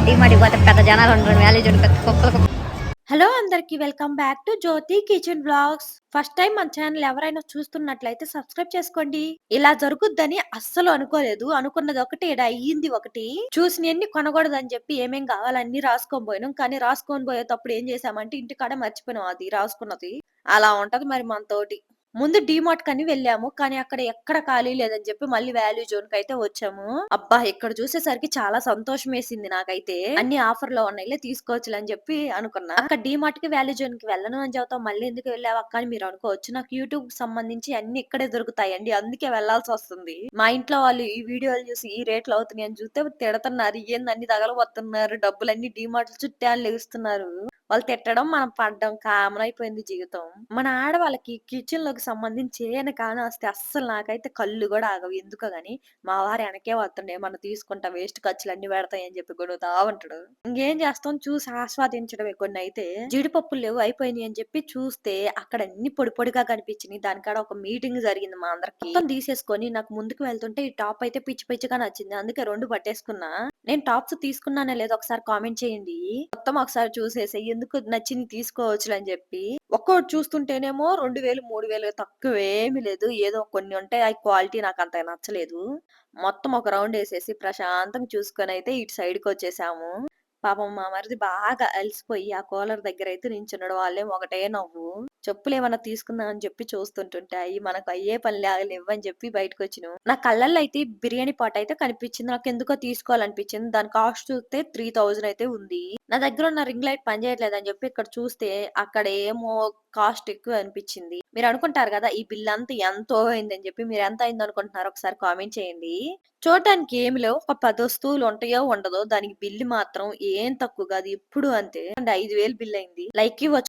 డీమార్ట్‌కి పోతే పెద్ద జనాలుంటారు. వాల్యూ చూడు పెద్ద కుప్పలు కుప్పలు. హలో అందరికి welcome back to Jyothi kitchen blogs. First time మన ఛానల్ ఎవరైనా చూస్తున్నట్లయితే సబ్స్క్రైబ్ చేసుకోండి. ఇలా జరుగుద్దని అస్సలు అనుకోలేదు. అనుకున్నది ఒకటి, ఈడ అయ్యింది ఒకటి. చూసినన్ని కొనకూడదని చెప్పి ఏమేం కావాలో అన్ని రాసుకొని పోయినాం. కానీ రాసుకొని పోయేటప్పుడు ఏం చేసామంటే ఇంటికాడ మర్చిపోయినాం అది రాసుకున్నది. అలా ఉంటది మరి మనతోటి. ముందు డీమార్ట్ కని వెళ్ళాము. కానీ అక్కడ ఎక్కడ ఖాళీ లేదని చెప్పి మళ్ళీ వాల్యూ జోన్ కైతే వచ్చాము. అబ్బా! ఇక్కడ చూసేసరికి చాలా సంతోషమేసింది నాకైతే. అన్ని ఆఫర్‌లో ఉన్నాయిలే తీసుకోవచ్చులే అని చెప్పి అనుకున్నా. అక్కడ డీమార్ట్‌కి, వాల్యూ జోన్‌కి వెళ్ళను అని చెబుతావు. మళ్ళీ ఎందుకు వెళ్ళావక్క అని మీరు అనుకోవచ్చు. నాకు యూట్యూబ్‌కి సంబంధించి అన్ని ఇక్కడే దొరుకుతాయండి. అందుకే వెళ్ళాల్సొస్తుంది. మా ఇంట్లో వాళ్ళు ఈ వీడియోలు చూసి ఈ రేట్లు అవుతున్నాయి అని చూస్తే తిడతన్నారు. ఏంది అన్ని తగలబోతున్నారు. డబ్బులన్నీ డీమార్ట్‌ల చుట్టే అని లెగుస్తున్నారు. వాళ్ళు తిట్టడం, మనం పడడం కామన్ అయిపోయింది జీవితం. మన ఆడవాళ్ళకి కిచెన్‌లోకి సంబంధించి ఏయైనా కానొస్తే అస్సలు నాకైతే కళ్ళు గూడా ఆగవు. ఎందుకో గాని మా వారు ఎనకే వత్తుండు ఏమన్నా తీసుకుంటా వేస్ట్ ఖర్చులన్నీ పెడతాయి అని చెప్పి గొనుగుతా ఉంటాడు. ఇంకేం చేస్తాం చూసి ఆస్వాదించడమే కొన్నయితే. జీడిపప్పులు లేవు అయిపోయినాయి అని చెప్పి చూస్తే అక్కడ అన్ని పొడి పొడిగా కనిపించినియి. దానికాడ ఒక మీటింగ్ జరిగింది మా అందరికి. మొత్తం తీసేసుకొని నాకు ముందుకు వెళ్తుంటే ఈ టాప్ అయితే పిచ్చి పిచ్చిగా నచ్చింది. అందుకే 2 పట్టేసుకున్నా. నేను టాప్స్ తీసుకున్నానో లేదో ఒకసారి కామెంట్ చేయండి. మొత్తం ఒకసారి చూసేసి ఎందుకు నచ్చింది తీసుకోవచ్చులే అని చెప్పి. ఒక్కోటి చూస్తుంటేనేమో 2000, 3000 తక్కువేమీ లేదు. ఏదో కొన్ని ఉంటాయి. అయి క్వాలిటీ నాకంతగా నచ్చలేదు. మొత్తం ఒక రౌండేసేసి ప్రశాంతంగా చూసుకొనైతే ఇటు సైడ్‌కొచ్చేసాము. పాపం మా మరిది బాగా అలసిపోయి ఆ కూలర్ దగ్గరైతే నించున్నాడు. వాళ్ళేమో ఒకటే నవ్వు. చెప్పులేమన్నా తీసుకుందాం అని చెప్పి చూస్తుంటుంటే అయి మనకు అయ్యే పనిలాగా లెవ్వని చెప్పి బయటకొచ్చినాం. నా కళ్ళల్లో అయితే ఈ బిర్యానీ పాట్ అయితే కనిపించింది. నాకెందుకో తీసుకోవాలనిపించింది. దాని కాస్ట్ చూస్తే 3000 అయితే ఉంది. నా దగ్గర ఉన్న రింగ్ లైట్ పనిచేయట్లేదని చెప్పి ఇక్కడ చూస్తే అక్కడేమో కాస్ట్ ఎక్కువ అనిపించింది. మీరు అనుకుంటారు కదా! ఈ బిల్లంతా ఎంతో అయిందని చెప్పి. మీరు ఎంత అయిందనుకుంటున్నారో ఒకసారి కామెంట్ చేయండి. చూడటానికి ఏమి లేవు. ఒక 10 వస్తువులు ఉంటాయో ఉండదో దానికి బిల్లు మాత్రం ఏం తక్కువ కాదు. ఎప్పుడు అంతే. అండ్ 5000 బిల్ అయింది. లైక్ ఇవ్వచ్చు.